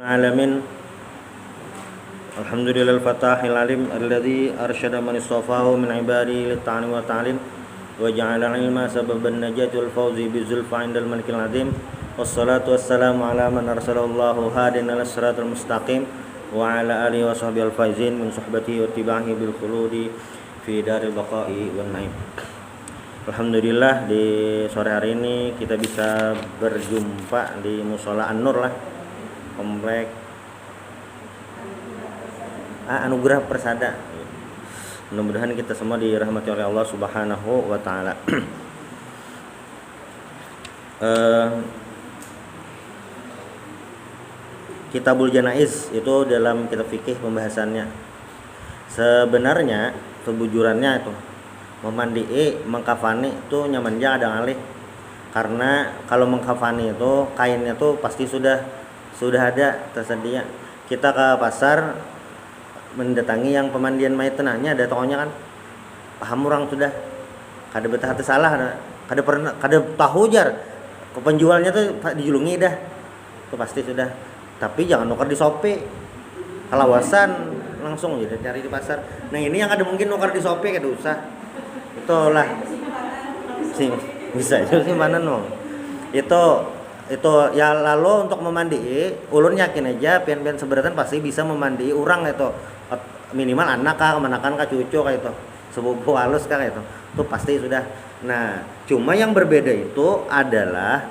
Alamin. Alhamdulillahil fatahil alim alladzi arsyada man istafahu min ibadihi lit-ta'lim wa ta'lim wa ja'ala ilma sababan najati wal fawzi bi zulfa 'indal malikil azim. Wassalatu wassalamu ala man arsalallahu hadin ala siratal mustaqim wa ala alihi wa sahbihi al-faizin min suhbatihi wa tibahi bil khuludi fi daril baqa'i wan naim. Alhamdulillah di sore hari ini kita bisa berjumpa di Mushola An-Nur lah, komplek Anugerah Persada. Mudah-mudahan kita semua dirahmati oleh Allah Subhanahu wa taala. Kitabul Janaiz itu dalam kitab fikih pembahasannya. Sebenarnya kebujurannya itu memandii, mengkafani itu nyaman aja ada ngalih. Karena kalau mengkafani itu kainnya tuh pasti sudah ada tersedia. Kita ke pasar mendatangi yang pemandian mayat tenahnya, ada tokonya kan, paham orang sudah kada betah hati salah, kada tahu jar ke penjualnya tuh dijulungi dah itu pasti sudah. Tapi jangan nuker di Shopee, kalawasan langsung jadi cari di pasar. Nah ini yang ada mungkin nuker di Shopee kada usah, itulah sih bisa itu sih mana no itu ya. Lalu untuk memandi ulun yakin aja pian-pian seberatan pasti bisa memandi orang itu, minimal anak kah, kemenakan kah, cucu kah, itu sepupu halus kah, itu pasti sudah. Nah cuma yang berbeda adalah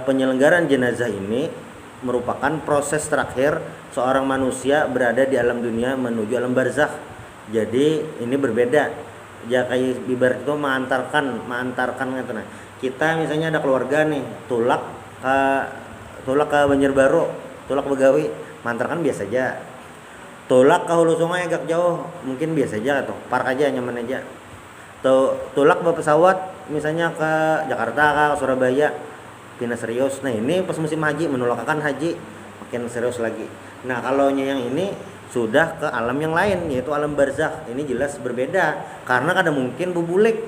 penyelenggaraan jenazah ini merupakan proses terakhir seorang manusia berada di alam dunia menuju alam barzakh. Jadi ini berbeda ya, kayak ibarat itu mengantarkan gitu. Nah kita misalnya ada keluarga nih tulak ke Banjarbaru, tulak Begawi, mantarkan biasa aja. Tulak ke hulu sungai agak jauh mungkin biasa aja tuh, park aja nyaman aja. Tulak pesawat misalnya ke Jakarta, ke Surabaya, pindah serius. Nah ini pas musim haji, menolakkan haji makin serius lagi. Nah kalau yang ini sudah ke alam yang lain, yaitu alam barzakh. Ini jelas berbeda karena kada mungkin bubulik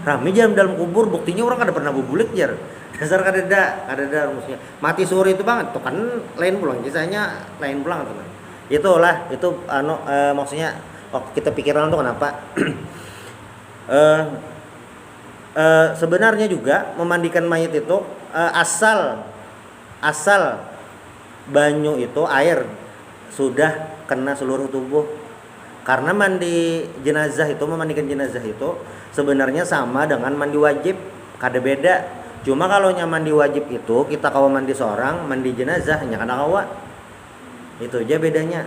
rame jam dalam kubur, buktinya orang kada pernah bubulik jar. Dasar kada ada rumusnya. Mati suri itu banget tuh kan lain pulang, kisahnya lain pulang teman. Itulah itu maksudnya kita pikiran tuh kenapa sebenarnya juga memandikan mayat itu asal banyu itu air sudah kena seluruh tubuh. Karena memandikan jenazah itu sebenarnya sama dengan mandi wajib, kada beda. Cuma kalau mandi wajib itu kita kawa mandi seorang, mandi jenazah hanya kada kawa. Itu aja bedanya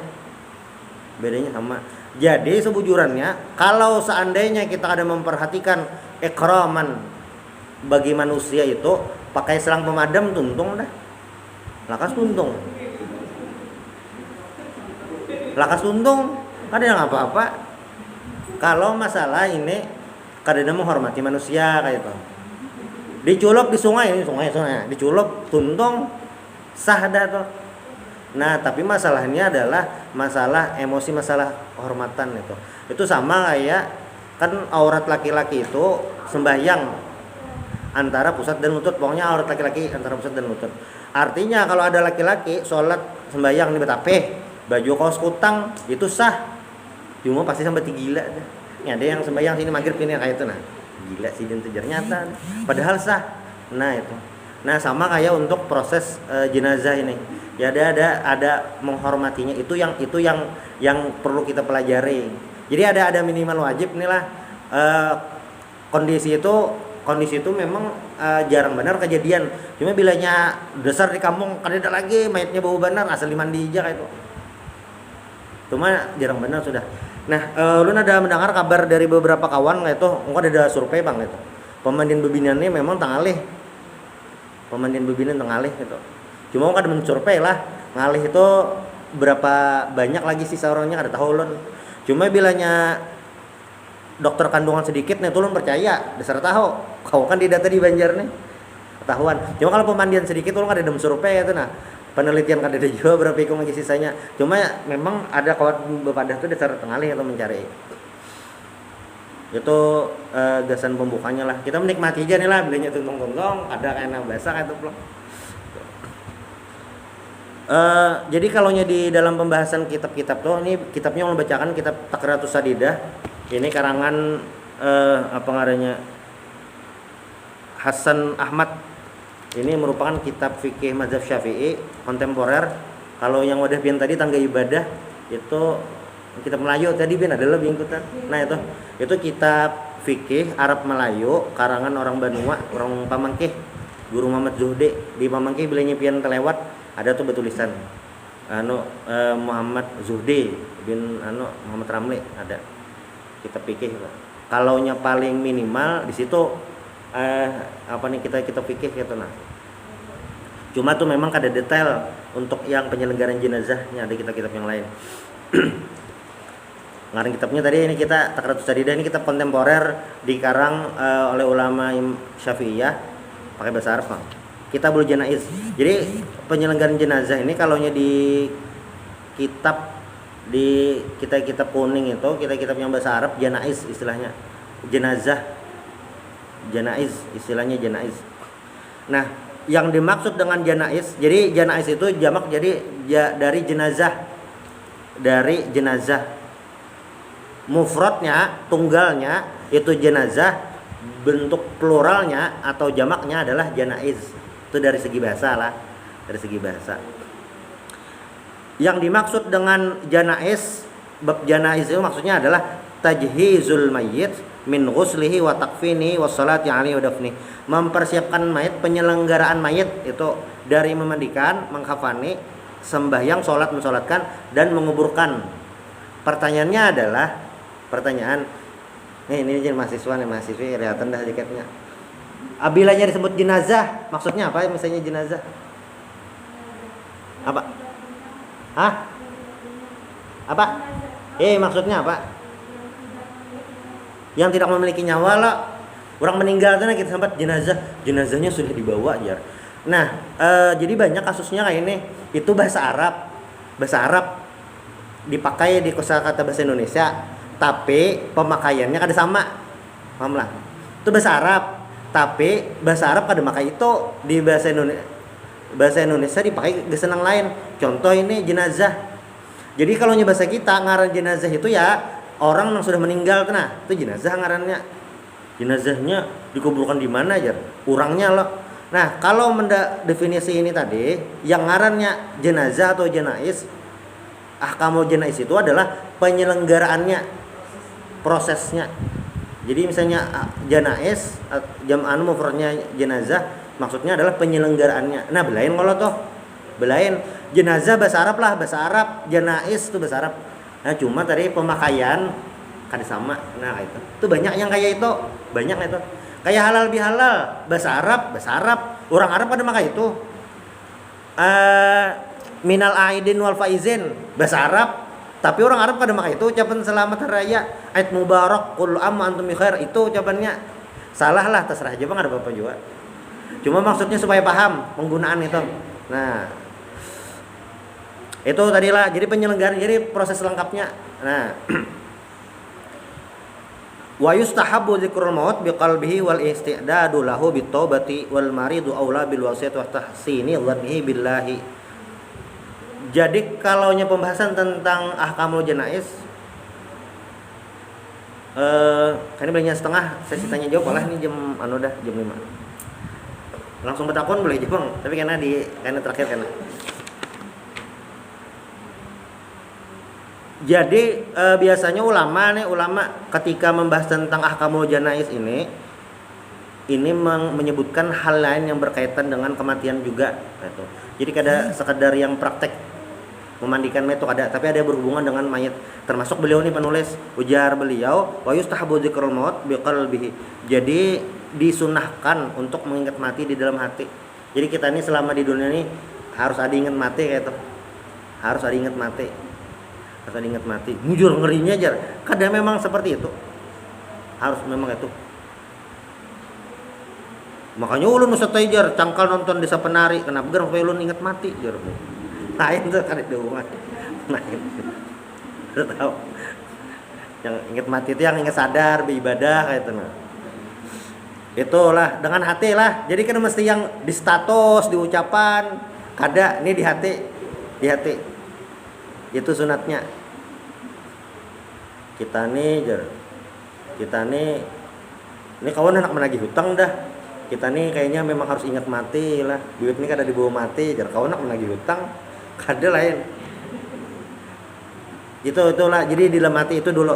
sama. Jadi sebujurannya kalau seandainya kita ada memperhatikan ikraman bagi manusia itu pakai selang pemadam tuntung dah. Lakas tuntung kada yang apa-apa. Kalau masalah ini kada menghormati manusia kayak itu. Diculuk di sungai, diculuk tuntung sah dah tuh. Nah tapi masalahnya adalah masalah emosi, masalah kehormatan itu. Itu sama kayak kan aurat laki-laki itu sembahyang antara pusat dan lutut. Pokoknya aurat laki-laki antara pusat dan lutut. Artinya kalau ada laki-laki sholat sembahyang di betapeh baju kaos kutang itu sah. Cuma pasti sampai gila deh. Ini ada yang sembahyang sini maghrib ini kayak itu, nah gila sih dan ternyata padahal sah. Nah itu. Nah sama kayak untuk proses jenazah ini. Ya ada menghormatinya, itu yang perlu kita pelajari. Jadi ada minimal wajib nih lah. Kondisi itu memang jarang benar kejadian. Cuma bilanya dasar di kampung kada ada lagi mayatnya bau benar asal dimandi aja kayak itu. Cuma jarang benar sudah. Nah, lu ada mendengar kabar dari beberapa kawan kayak itu, engko ada survei bang itu. Pemandian bebinan ini memang tengalih. Pemandian bebinan tengalih itu. Cuma kada mensurvei lah, ngalih itu berapa banyak lagi sisa orangnya kada tahu ulun. Cuma bilanya dokter kandungan sedikit nih ulun percaya, dasar tahu. Kau kan di data di Banjar nih ketahuan. Cuma kalau pemandian sedikit ulun kada mensurvei itu nah. Penelitian kada ada juga berapa ikung lagi sisanya. Cuma memang ada kawan bepadah tuh dasar tengalih atau mencari. Itu gasan pembukanya lah. Kita menikmati aja nih lah, belinya tuntong-tuntong, ada kayaknya basah kayak itu. Jadi kalau di dalam pembahasan kitab-kitab tuh, ini kitabnya mau bacakan kitab Takratus Sadidah. Ini karangan apa ngarannya Hasan Ahmad. Ini merupakan kitab fikih mazhab Syafi'i kontemporer. Kalau yang wadah pian tadi tangga ibadah itu kitab Melayu tadi pian ada lebih ikutan. Nah itu kitab fikih Arab Melayu karangan orang Banua, orang Pamangkih. Guru Muhammad Zuhdi di Pamangkih bilanya pian terlewat ada tuh bertulisan Muhammad Zuhdi bin Muhammad Ramli ada kitab fikih. Kalaunya paling minimal di situ kita fikih gitu nah. Cuma tuh memang ada detail untuk yang penyelenggaraan jenazahnya ada kitab-kitab yang lain. Ngarang kitabnya tadi ini kita Takratus Sadidah ini kitab kontemporer dikarang oleh ulama Syafi'iyah pakai bahasa Arab. Kitabul Janaiz. Jadi penyelenggaraan jenazah ini kalaunya di kitab kuning itu kitab yang bahasa Arab Janaiz istilahnya. Jenazah. Janaiz istilahnya Janaiz. Nah, yang dimaksud dengan Janaiz, jadi Janaiz itu jamak jadi dari jenazah. Dari jenazah. Mufradnya, tunggalnya itu jenazah, bentuk pluralnya atau jamaknya adalah janaiz. Itu dari segi bahasa lah, dari segi bahasa. Yang dimaksud dengan janaiz, bab janaiz itu maksudnya adalah tajhizul mayyit min ghuslihi wa takfinihi wa sholati alaihi wa dafni. Mempersiapkan mayit, penyelenggaraan mayit itu dari memandikan, mengkafani, sembahyang, sholat, mensolatkan dan menguburkan. Pertanyaannya adalah ini mahasiswa nih, mahasiswi kelihatan dah jaketnya. Abilanya disebut jenazah, maksudnya apa? Misalnya jenazah. Apa? Hah? Apa? Maksudnya apa? Yang tidak memiliki nyawa lah. Orang meninggal tuh kita sempat jenazahnya sudah dibawa aja. Nah, jadi banyak kasusnya kayak ini. Itu bahasa Arab dipakai di kosakata bahasa Indonesia. Tapi pemakaiannya kada sama, paham lah? Itu bahasa Arab, tapi bahasa Arab kada makai itu di bahasa Indonesia dipakai ke senang lain. Contoh ini jenazah. Jadi kalau bahasa kita ngaran jenazah itu ya orang yang sudah meninggal, nah itu jenazah ngarannya. Jenazahnya dikuburkan di mana aja? Urangnya loh. Nah kalau definisi ini tadi, yang ngarannya jenazah atau janaiz, ahkamul janaiz itu adalah penyelenggaraannya. Prosesnya. Jadi misalnya janaiz jam'an mufradnya jenazah maksudnya adalah penyelenggaraannya. Nah, belain kalau toh. Belain jenazah bahasa Arab lah, bahasa Arab, janaiz itu bahasa Arab. Nah, cuma tadi pemakaian kan sama. Nah, itu banyak yang kayak itu, banyak itu. Kayak halal bihalal, bahasa Arab. Orang Arab pada makai itu. Minal aidin wal faizin, bahasa Arab. Tapi orang Arab pada makai itu ucapan selamat hari raya, Aid Mubarak, Qul amma antum bi khair, itu ucapannya. Salah lah, terserah aja Bang, ada apa-apa juga. Cuma maksudnya supaya paham penggunaan itu. Nah, itu tadilah jadi penyelenggaraan, jadi proses lengkapnya. Nah, wa yustahabbu dzikrul maut biqalbihi wal istidadu lahu bitaubati wal maridu aula bil wasiyati wa tahsini dhannihi billahi. Jadi kalaunya pembahasan tentang ahkamul janaiz kan ini setengah sesi tanya jawab lah, ini jam jam 5. Langsung bertakon boleh aja Bang, tapi karena terakhir karena. Jadi biasanya ulama ketika membahas tentang ahkamul janaiz ini menyebutkan hal lain yang berkaitan dengan kematian juga gitu. Jadi kada sekedar yang praktek memandikan mayat itu ada, tapi ada berhubungan dengan mayat. Termasuk beliau ini penulis, ujar beliau, wa yustahabu dzikrul maut biqalbihi. Jadi disunahkan untuk mengingat mati di dalam hati. Jadi kita ini selama di dunia ini harus ada ingat mati kayak itu. Harus ada ingat mati. Mujur ngerinya aja. Kadang memang seperti itu. Harus memang itu. Makanya ulun ustaz jar cangkal nonton Desa Penari, kenapa gerang supaya ulun ingat mati jar. Nah itu kan hubungan. Nah itu tahu. Yang ingat mati itu yang ingat sadar beribadah kayak itu nah. Itulah dengan hati lah. Jadi kan mesti yang di status, di ucapan, kada ini di hati. Di hati. Itu sunatnya. Kita nih ini kawan anak menagih hutang dah. Kita nih kayaknya memang harus ingat mati lah. Duit ini kada dibawa mati, jar kawan anak menagih hutang. Kada lain. Itulah. Jadi di dalam hati itu dulu.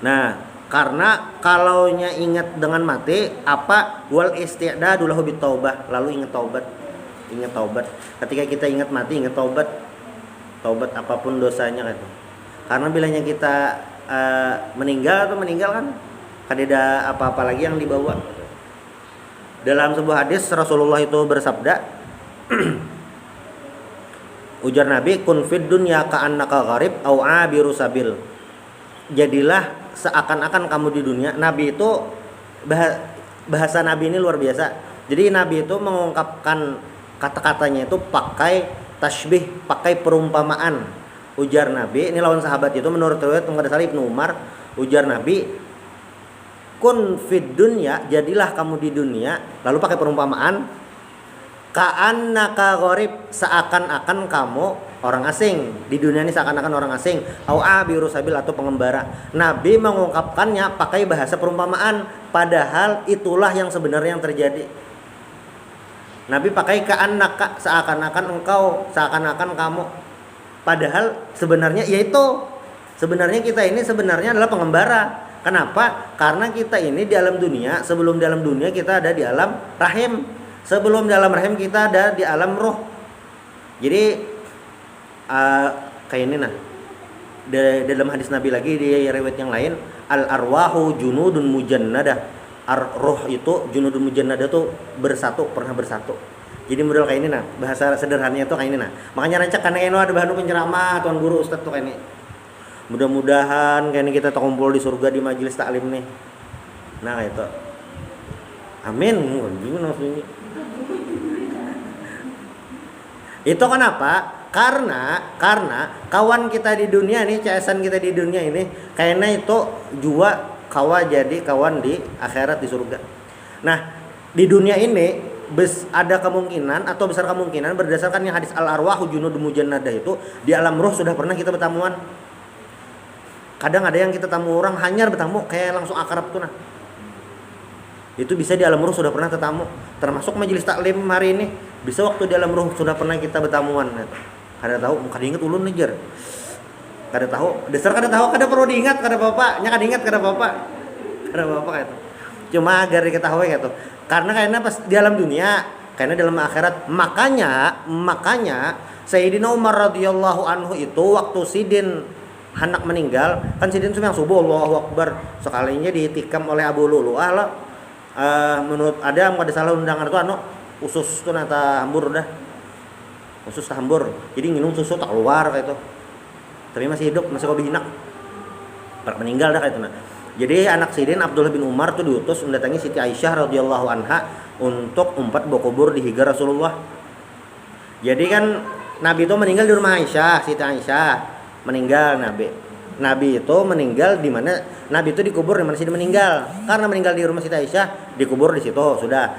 Nah, karena kalaunya ingat dengan mati apa wal isti'dadu lahu bitaubah, lalu ingat taubat. Ingat taubat. Ketika kita ingat mati, ingat taubat. Taubat apapun dosanya gitu. Karena bilanya kita meninggal kan kada ada apa-apa lagi yang dibawa. Dalam sebuah hadis Rasulullah itu bersabda ujar Nabi kun fid dunya ka'annaka gharib au abiru sabil. Jadilah seakan-akan kamu di dunia. Nabi itu bahasa Nabi ini luar biasa. Jadi Nabi itu mengungkapkan kata-katanya itu pakai tasbih, pakai perumpamaan. Ujar Nabi, ini lawan sahabat itu menurut riwayat Ibnu Umar, ujar Nabi, kun fid dunya, jadilah kamu di dunia, lalu pakai perumpamaan, ka'annaka gharib, seakan-akan kamu orang asing. Di dunia ini seakan-akan orang asing, au abiru sabil atau pengembara. Nabi mengungkapkannya pakai bahasa perumpamaan, padahal itulah yang sebenarnya yang terjadi. Nabi pakai ka'annaka, seakan-akan engkau, seakan-akan kamu. Padahal sebenarnya yaitu sebenarnya kita ini sebenarnya adalah pengembara. Kenapa? Karena kita ini di alam dunia, sebelum dalam dunia kita ada di alam rahim. Sebelum dalam rahim kita ada di alam roh. Jadi kayak ini nah. Dalam hadis Nabi lagi di riwayat yang lain, al arwahu junudun mujannadah. Roh itu junudun mujannadah tuh bersatu, pernah bersatu. Jadi model kayak ini nah, bahasa sederhananya tuh kayak ini nah. Makanya rancak karena ini ada bahan penceramah tuan guru ustadz tuh kayak ini. Mudah-mudahan kayak ini kita terkumpul di surga di majelis taklim nih. Nah kayak itu. Amin. Itu kenapa? Karena kawan kita di dunia nih, CSan kita di dunia ini kayaknya itu jua jadi kawan di akhirat di surga. Nah, di dunia ini ada kemungkinan atau besar kemungkinan berdasarkan yang hadis al-arwahu junudun mujannadah itu di alam roh sudah pernah kita bertamuan. Kadang ada yang kita tamu orang hanyar bertamu kayak langsung akrab tuh nah. Itu bisa di alam roh sudah pernah tetamu. Termasuk majelis taklim hari ini bisa waktu di alam roh sudah pernah kita bertamuan. Kada tahu, kada ingat ulun ngejar. Kada tahu, dasar kada tahu, kada perlu diingat, kada apa-apa, nya kada ingat, kada apa-apa. Kada apa-apa kayak itu. Cuma agar diketahui kayak itu. Karena kayaknya pas di alam dunia, kayaknya dalam akhirat, makanya Sayyidina Umar radhiyallahu anhu itu waktu Sidin hendak meninggal, kan Sidin yang subuh Allahu Akbar, sekalinya ditikam oleh Abu Lu'lu'ah lah. Menurut ada salah undangan itu usus tuh nata hambur dah. Usus hambur. Jadi minum susu tak keluar kayak itu. Tapi masih hidup, masih kobi hinak. Meninggal dah kayak itu nah. Jadi anak Sidin Abdullah bin Umar tuh diutus mendatangi Siti Aisyah radhiyallahu anha untuk umpat kubur di higar Rasulullah. Jadi kan Nabi itu meninggal di rumah Aisyah, Siti Aisyah meninggal Nabi. Nabi itu meninggal di mana? Nabi itu dikubur di mana Sidin meninggal. Karena meninggal di rumah Siti Aisyah, dikubur di situ sudah.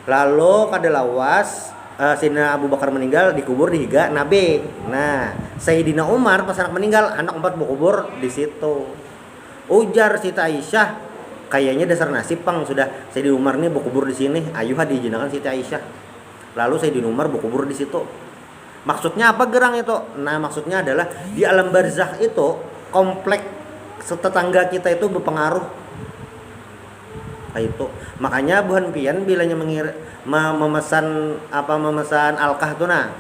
Lalu kada lawas Sayyidina Abu Bakar meninggal dikubur di higa Nabi. Nah, Sayyidina Umar pas anak meninggal, anak empat kubur di situ. Ujar Siti Aisyah, kayaknya dasar nasib pang sudah Sayyidina Umar nih berkubur di sini, ayuh diizinkan Siti Aisyah. Lalu Sayyidina Umar berkubur di situ. Maksudnya apa gerang itu? Nah, maksudnya adalah di alam barzakh itu komplek tetangga kita itu berpengaruh. Kayak itu. Makanya buhan pian bilanya memesan alkah tuh nah,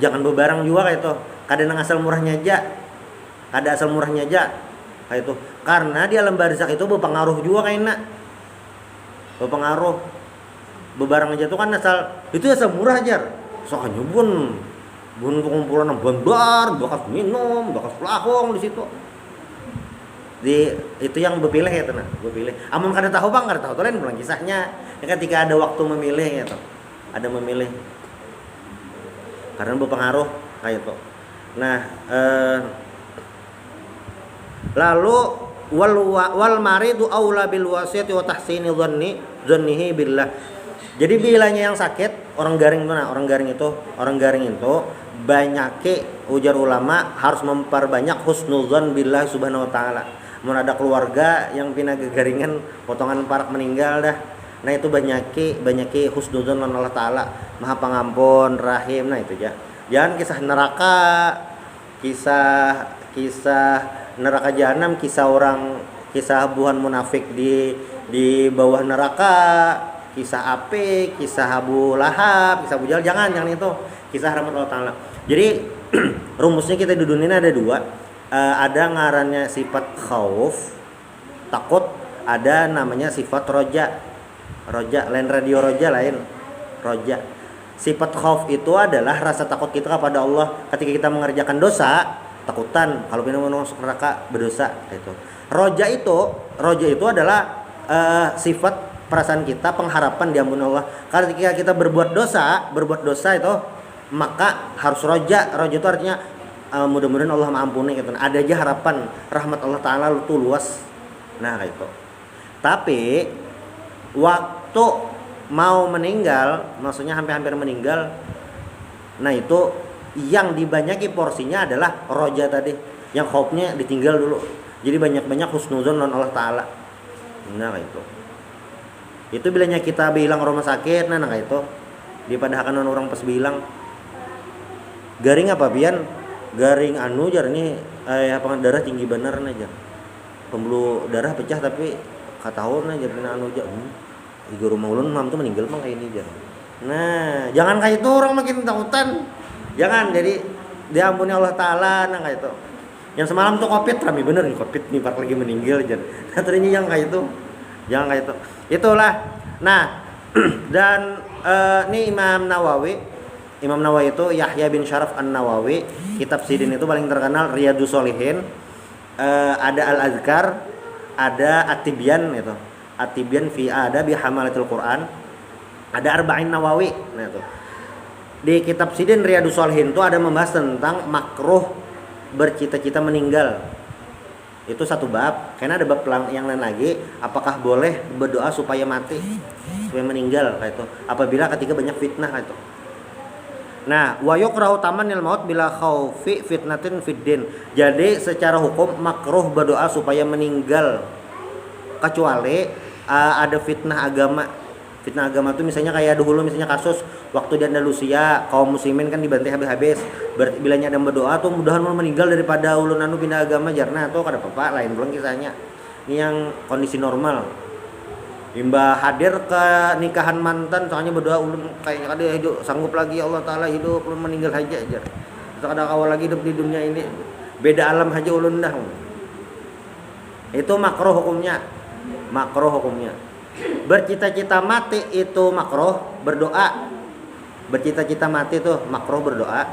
jangan bebarang juga kayak itu. Kadang asal murahnya aja. Ada asal murahnya aja. Kayak itu. Karena di alam barzakh itu berpengaruh juga kayaknya. Berpengaruh. Bebarang aja tuh kan itu asal murah aja. Soalnya bun pengumpulan bandar, bakas minum, bakas pelahong di situ. Itu yang berpilih ya tuh nah, berpilih. Amun kada tahu bang, kada tahu tuh lain pulang kisahnya. Ya, ketika ada waktu memilih ya tuh. Ada memilih. Karena berpengaruh kayak itu. Nah, Lalu wal maridu aula bil wasiyati wa tahsini dhannihi billah. Jadi bilanya yang sakit orang garing itu, orang garing itu banyak ujar ulama harus memperbanyak husnudzon billah subhanahu wa ta'ala. Mun ada keluarga yang pina gegaringan potongan parak meninggal dah, nah itu banyak husnudzon Allah ta'ala, maha pengampun rahim. Nah itu ya, jangan kisah neraka jahanam, kisah buhan munafik di bawah neraka, kisah api, kisah Abu Lahab, kisah Abu Jahal, jangan itu, kisah rahmat Allah ta'ala. Jadi rumusnya kita di dunia ini ada dua, ada ngarannya sifat khauf, takut, ada namanya sifat roja, lain radio roja, lain roja. Sifat khauf itu adalah rasa takut kita kepada Allah ketika kita mengerjakan dosa, takutan kalau kita mau masuk neraka berdosa itu. Roja itu adalah sifat perasaan kita, pengharapan diampuni Allah. Karena ketika kita berbuat dosa itu, maka harus roja itu artinya mudah-mudahan Allah mengampuni gitu. Ada aja harapan rahmat Allah Ta'ala itu luas. Nah itu. Tapi waktu mau meninggal, maksudnya hampir meninggal, nah itu yang dibanyaki porsinya adalah roja tadi, yang khaufnya ditinggal dulu. Jadi banyak husnuzon non Allah Ta'ala. Nah itu bilanya kita bilang rumah sakit, nah itu dipadahkan orang pas bilang garing apa pian, garing anu jar ini darah tinggi bener aja, pembuluh darah pecah tapi katahun aja anu jar ibu rumah ulun mam tuh meninggal mah kayak ini jar. Nah jangan kayak itu, orang makin takutan, jangan. Jadi diampuni Allah Ta'ala. Nah kayak itu yang semalam tuh covid rame bener nih, covid nih pak lagi meninggal jar. Nah ternyata yang kayak itu, jangan kayak itu, itulah. Nah dan ini Imam Nawawi itu Yahya bin Syaraf An-Nawawi, kitab sidin itu paling terkenal Riyadhus Shalihin, ada Al-Azkar, ada At-Tibyan itu, At-Tibyan fi adabi hamalatul Quran, ada Arba'in Nawawi. Nah itu di kitab sidin Riyadhus Shalihin itu ada membahas tentang makruh bercita-cita meninggal. Itu satu bab. Karena ada bab yang lain lagi, apakah boleh berdoa supaya mati, supaya meninggal kayak itu apabila ketika banyak fitnah kayak itu. Nah, wa yukrahu tamanil maut bila khaufi fitnatin fiddin. Jadi secara hukum makruh berdoa supaya meninggal kecuali ada fitnah agama. Fitnah agama itu misalnya kayak dulu misalnya kasus waktu di Andalusia kaum muslimin kan dibantai habis-habis. Bilanya ada berdoa tuh mudahan mau meninggal daripada ulun anu pindah agama jarna tuh kada apa-apa, lain belum kisahnya. Ini yang kondisi normal. Imba hadir ke nikahan mantan soalnya berdoa ulun kayaknya kada hidup sanggup lagi Allah Ta'ala hidup, ulun meninggal aja. Atau kada awal lagi hidup di dunia ini, beda alam aja ulun dah. Itu makruh hukumnya. Bercita-cita mati itu makruh, berdoa bercita-cita mati itu makruh berdoa,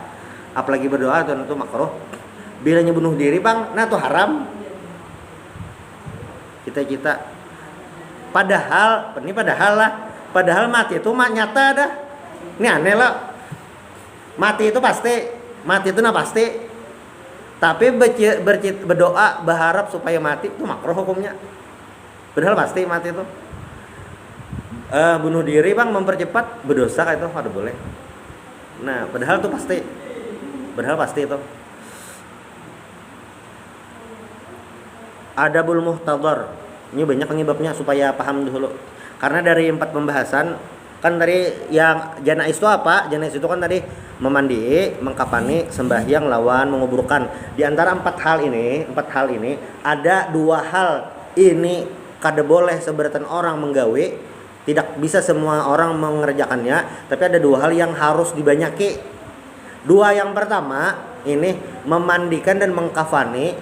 apalagi berdoa itu makruh. Bilanya bunuh diri bang, nah itu haram. Cita-cita padahal mati itu mah nyata dah. Ini aneh lah. Mati itu pasti. Tapi berdoa berharap supaya mati itu makruh hukumnya. Padahal pasti mati itu. Bunuh diri bang mempercepat berdosa kayak itu ada boleh. Nah, padahal itu pasti itu. Adabul muhtadhar. Ini banyak penyebabnya supaya paham dulu. Karena dari 4 pembahasan kan tadi yang janais itu apa? Janais itu kan tadi memandi, mengkafani, sembahyang, lawan, menguburkan. Di antara 4 hal ini ada 2 hal ini kada boleh seberatan orang menggawe, tidak bisa semua orang mengerjakannya, tapi ada 2 hal yang harus dibanyaki. 2 yang pertama ini memandikan dan mengkafani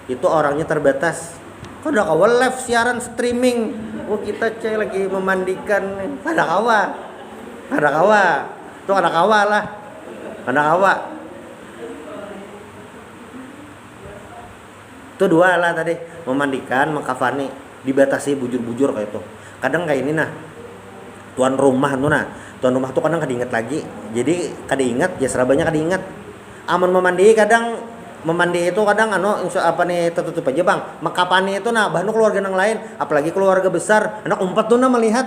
itu orangnya terbatas. Kada kawa live siaran streaming. Oh kita lagi memandikan. Kada kawa. Itu kada kawa lah. Itu 2 lah tadi, memandikan, mengkafani, dibatasi bujur-bujur kayak itu. Kadang kayak ini nah. Tuan rumah tuh kadang kada ingat lagi. Jadi kada ingat, ya serabanya kada ingat. Aman memandi kadang memandi itu kadang apa nih tertutup aja bang, makapani itu nah bahnu keluarga yang lain, apalagi keluarga besar, anak umpat tuh nah melihat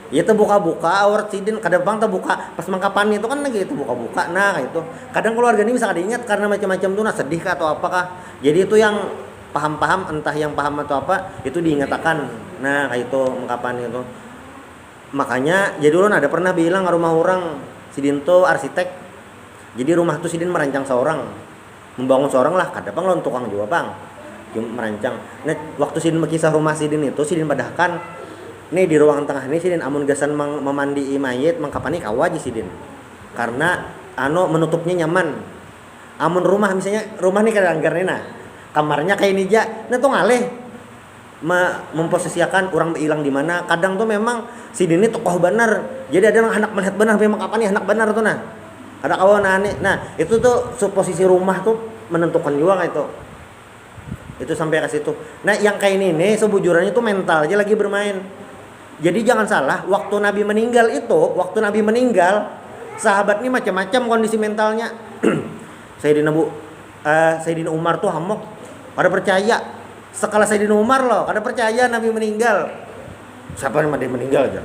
itu buka-buka aurat sidin kadang bang terbuka pas makapani itu kan lagi itu buka-buka, nah itu kadang keluarga ini bisa diingat karena macam-macam tuh nah sedih kah atau apakah, jadi itu yang paham-paham entah yang paham atau apa itu diingatkan, nah kayak itu makapani itu. Makanya jadi ulun ada pernah bilang rumah orang sidin tuh arsitek, jadi rumah tuh sidin merancang seorang, membangun seorang lah, kadang bang lawan tukang juga bang merancang. Nah waktu sidin kisah rumah sidin itu sidin padahkan nih di ruangan tengah ini sidin amun gasan memandi mayit mangkapani kawaji sidin karena menutupnya nyaman. Amun rumah misalnya rumah nih kadang anggar nah kamarnya kayak ini aja nah tuh ngaleh memposisikan orang hilang di mana, kadang tuh memang sidin ini tokoh benar, jadi ada anak melihat benar memang apa nih anak benar tuh nah ada kawan aneh. Nah itu tuh posisi rumah tuh menentukan juga kayak itu sampai ke situ. Nah yang kayak ini nih sebujurannya tuh mental aja lagi bermain. Jadi jangan salah, waktu Nabi meninggal sahabat ini macam-macam kondisi mentalnya. Sayyidina Umar tuh hamok, pada percaya sekala Sayyidina Umar loh, pada percaya Nabi meninggal. Siapa yang meninggal aja?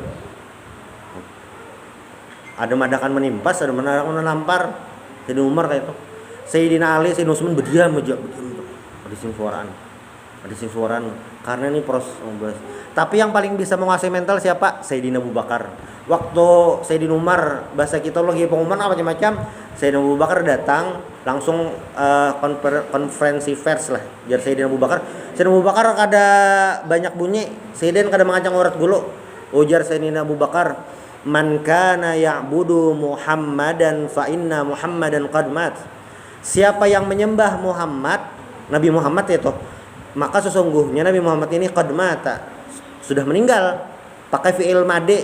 Ada madakan menimpas, ada madakan menampar. Sayyidina Umar kayak itu. Sayyidina Ali, Sayyidina Utsman berdiam aja. Ada sing suaraan. Karena ini proses. Tapi yang paling bisa menguasai mental siapa? Sayyidina Abu Bakar. Waktu Sayyidina Umar bahasa kita lagi pengumuman apa macam-macam, Sayyidina Abu Bakar datang langsung konferensi pers lah. Jar Sayyidina Abu Bakar. Sayyidina Abu Bakar kada banyak bunyi. Sayyidina kada mengacang urat gulu. Ujar Sayyidina Abu Bakar, man kana ya'budu Muhammadan fa inna Muhammadan qad mat. Siapa yang menyembah Muhammad, Nabi Muhammad itu, maka sesungguhnya Nabi Muhammad ini qad mata, sudah meninggal. Pakai fi'il madi.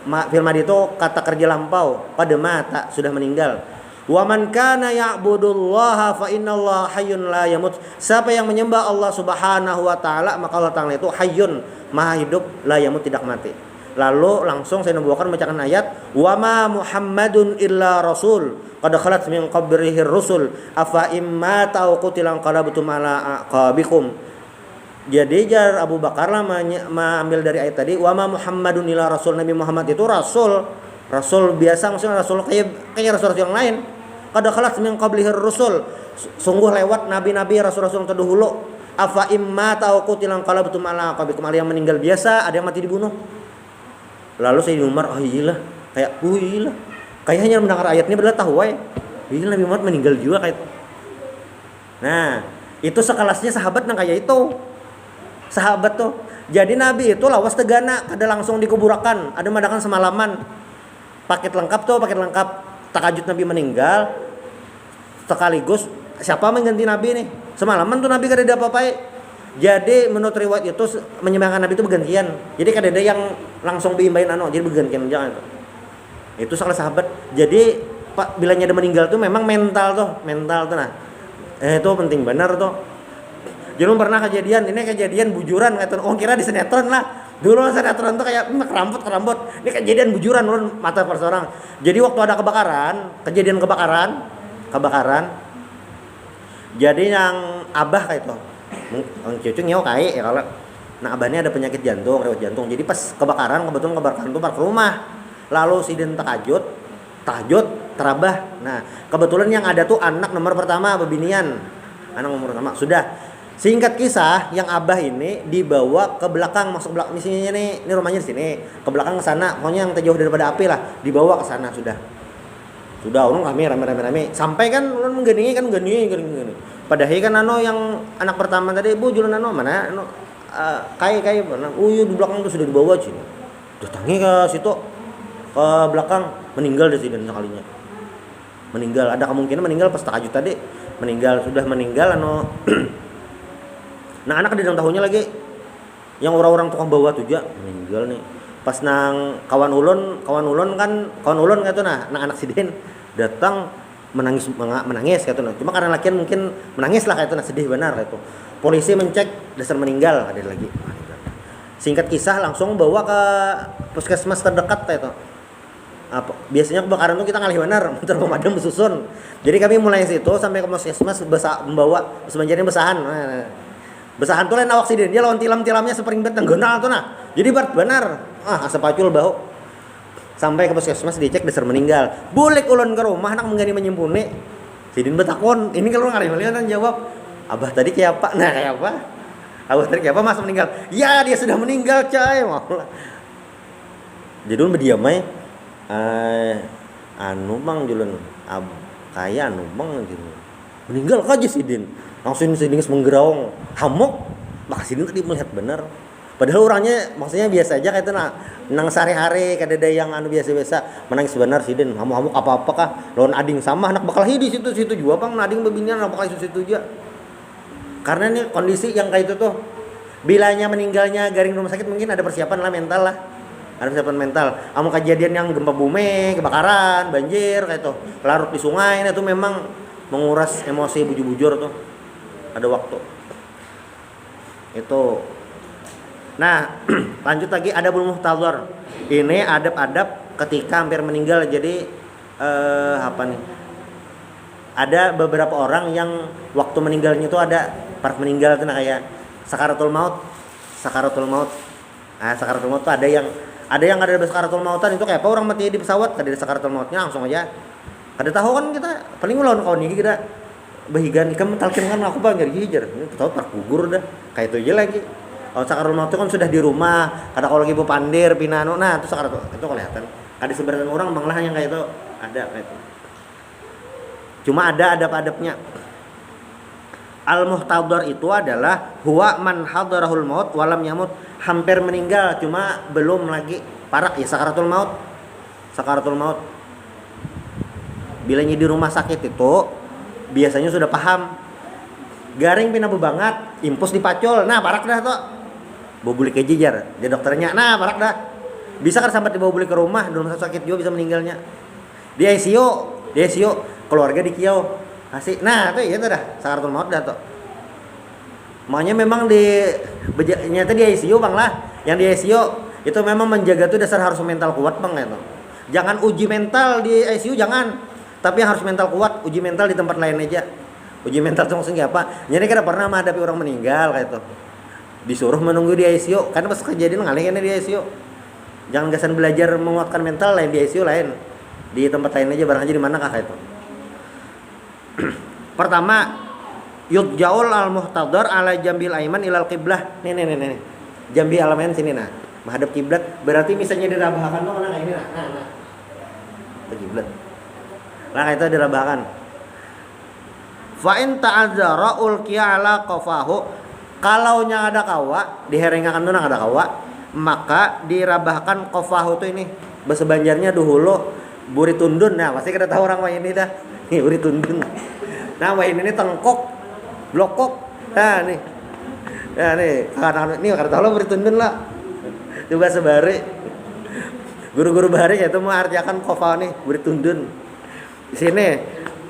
Fi'il madi itu kata kerja lampau, qad mata, sudah meninggal. Wa man kana ya'budullaha fa innallaha hayyun la yamut. Siapa yang menyembah Allah Subhanahu wa taala, maka Allah Taala itu hayyun, maha hidup, la yamut, tidak mati. Lalu langsung Sayyidina Abu Bakar membacakan ayat wa ma Muhammadun illa rasul qad khalat min qabrihi rusul afa imma tau qutilan qalabtum ala aqabikum. Jadi jar Abu Bakar lah mengambil dari ayat tadi wa ma Muhammadun illa rasul, Nabi Muhammad itu rasul biasa, maksudnya rasul kayak rasul yang lain. Qad khalat min qabrihi rusul, sungguh lewat nabi-nabi rasul-rasul yang terdahulu. Afa imma tau qutilan qalabtum ala aqabikum, ada yang meninggal biasa, ada yang mati dibunuh. Lalu Sayyidina Umar, kayaknya mendengar ayat ini benar tahu Nabi Muhammad meninggal juga kayak. Nah, itu sekelasnya sahabat yang kayak itu. Sahabat tuh. Jadi Nabi itu lawas tegana, ada langsung dikuburakan, ada madakan semalaman. Paket lengkap. Takajud Nabi meninggal. Sekaligus siapa mengganti Nabi nih? Semalaman tuh Nabi kada ada apa-apa. Jadi menurut riwayat itu menyembahkan Nabi itu bergantian. Jadi kada ada yang langsung diimbahin jadi bergantian jangan itu. Itu salah sahabat. Jadi bila ada meninggal tuh memang mental tuh nah. Itu penting benar tuh. Jadi pernah kejadian bujuran kata kira di sinetron lah. Dulu sinetron tuh kayak kerambut. Ini kejadian bujuran mata per orang. Jadi waktu ada kejadian kebakaran. Jadi yang abah kayak itu. Cucu ngew kayak ya kalau nah abahnya ada penyakit jantung, riwayat jantung. Jadi pas kebetulan kebakaran tuh ke rumah. Lalu sidin tahajud terabah. Nah, kebetulan yang ada tuh anak nomor pertama bebinian. Sudah. Singkat kisah, yang abah ini dibawa ke belakang, masuk belakang misalnya ini rumahnya di sini, ke belakang ke sana, pokoknya yang terjauh daripada api lah, dibawa ke sana sudah. Orang kami rame. Sampai kan orang menggandingi. Padahal kan yang anak pertama tadi bu jualan mana kai di belakang tuh sudah dibawa sini. Datangi ke situ ke belakang, meninggal di sini sekalinya. Meninggal, ada kemungkinan meninggal pas tahajud tadi. Sudah meninggal Nah anak di dalam tahunnya lagi yang orang-orang tukang bawa tuh juga meninggal nih. Pas nang kawan ulun gitu nah anak sidin datang menangis gitu nah. Cuma karena lakian mungkin menangis lah kayak itu nah, sedih benar kayak itu. Polisi mencek dasar meninggal ada lagi. Singkat kisah langsung bawa ke puskesmas terdekat kayak itu. biasanya kebakaran tuh kita ngalih benar muter pemadam susun. Jadi kami mulai situ sampai ke puskesmas membawa sebenarnya besahan. Nah, besahan tuh lain awak sidin dia lawan tilam-tilamnya sepering bet tenggonal tuh nah. Jadi benar asap pacul bau. Sampai ke puskesmas dicek dasar meninggal. Bulik ulun ke rumah nak menggani menyimpuni. Sidin betakon, ini kalau ngalih malian jawab, "Abah tadi kayak apa?" Nah, kayak apa? Abah tadi kayak apa Mas meninggal? Ya, dia sudah meninggal, coy. Maulah. Jadi ulun berdiam anu bang julun kaya anu bang gitu meninggal aja Sidin langsung Sidin menggerong hamok maka Sidin tadi melihat benar padahal orangnya maksudnya biasa aja kayak itu nang sehari-hari kadada yang anu biasa-biasa menangis benar Sidin hamok apa-apa kah lawan ading sama anak bakal di situ juga bang ading bebinian anak bakal situ juga karena ini kondisi yang kayak itu tuh bilanya meninggalnya garing rumah sakit mungkin ada persiapan lah mental lah ada persiapan mental. Amun kejadian yang gempa bumi, kebakaran, banjir kayak itu, larut di sungai itu memang menguras emosi bujur-bujur tuh. Ada waktu. Itu. Nah, lanjut lagi adabul muhtadhar. Ini adab-adab ketika hampir meninggal. Jadi apa nih? Ada beberapa orang yang waktu meninggalnya itu ada pas meninggal itu kayak sakaratul maut. Sakaratul maut. Nah, sakaratul maut tuh ada yang ada sakaratul mautan itu kayak apa orang mati di pesawat kada ada sakaratul mautnya langsung aja kada tahu kan kita paling ngelawan kawan ini kita bahigan ikan mentalkin kan aku bang jadi hijar ini pesawat tergugur dah kayak itu aja lagi kalau sakaratul maut itu kan sudah di rumah kada kalau lagi pandir pinano nah itu sakaratul itu kelihatan ada sebagian orang bang lah yang kayak itu ada kayak itu cuma ada adab-adabnya al muhtadhar itu adalah huwa man hadarahul maut walam yamut hampir meninggal cuma belum lagi parah ya sakaratul maut bilanya di rumah sakit itu biasanya sudah paham garing pina banget impus dipacul nah parak dah tuh bawa bulik ke jijar dia dokternya nah parak dah bisa kan sampai dibawa bulik ke rumah di rumah sakit juga bisa meninggalnya di ICU keluarga di kiau kasih nah tuh ya tuh dah sakaratul maut dah tuh makanya memang nyata di ICU bang lah yang di ICU itu memang menjaga tuh dasar harus mental kuat bang itu jangan uji mental di ICU jangan tapi yang harus mental kuat uji mental di tempat lain aja uji mental itu maksudnya apa jadi kita pernah menghadapi orang meninggal kayak itu disuruh menunggu di ICU karena pas kejadian ngalihin di ICU jangan gasan belajar menguatkan mental lain di ICU lain di tempat lain aja barang aja di mana kah itu pertama yudjaul al muhtadhar ala jambil aiman ilal qiblah nih jambi alaman sini nah menghadap kiblat berarti misalnya dirabahkan tuh kayak ini nah kiblat lah kayak itu dirabahkan fa in ta'azzara ulqiya ala qafahu kalau nya ada kawa diherengakan tuh ada kawa maka dirabahkan qafahu tuh ini bahasa Banjarnya duhulu buri tundun nah pasti kita tahu orang wah ini dah nih buri tundun nah wah ini tengkok blokok nah nih karena ini kata Allah bertundun lah juga sebari guru-guru bahari itu mengartikan kofa nih bertundun di sini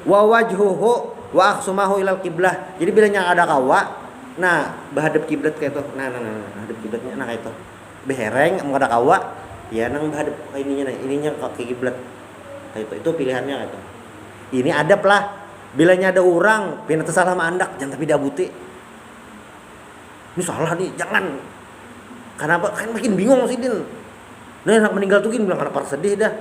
wa wajhuhu wa akhsumahu ilal kiblah jadi bilanya ada kawa nah bahadap kiblat kayak itu nah hadap kiblatnya nah kayak itu behereng mau ada kawa ya nang bahadap ininya ke kiblat kayak itu pilihannya kayak itu ini adab lah bilanya ada orang pina tersalah sama andak jangan tapi diabuti ini salah nih jangan karena apa kan makin bingung sih din nah anak meninggal tuh gini bilang kenapa sedih dah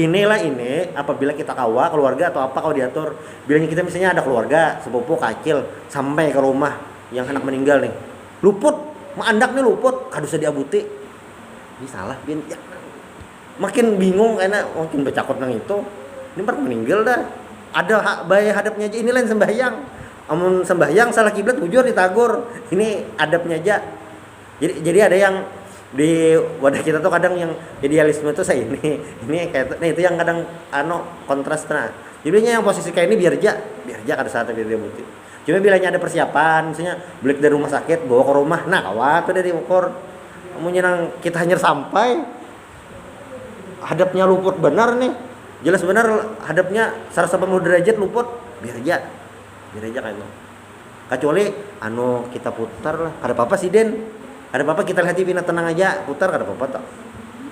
inilah ini apabila kita kawa keluarga atau apa kalau diatur bilanya kita misalnya ada keluarga sepupu kacil sampai ke rumah yang anak meninggal nih luput mau andak nih luput kadusnya diabuti ini salah bin ya. Makin bingung karena makin bercakot nang itu ini baru meninggal dah ada bayar hadapnya aja ini lain sembahyang amun sembahyang salah kiblat bujur ditagur ini adabnya aja jadi ada yang di wadah kita tuh kadang yang idealisme tuh saya ini kayak nah itu yang kadang kontras nah jadinya yang posisi kayak ini biar aja kada saat biar dia bukti cuma bilanya ada persiapan misalnya balik dari rumah sakit bawa ke rumah nah kawat tuh dari ukur kamu nyerang kita hanya sampai hadapnya luput benar nih jelas benar hadapnya 180 derajat luput biar aja kayak itu kecuali kita putar lah kada apa-apa sih Den kada apa-apa kita lihat TV tenang aja putar kada apa-apa tak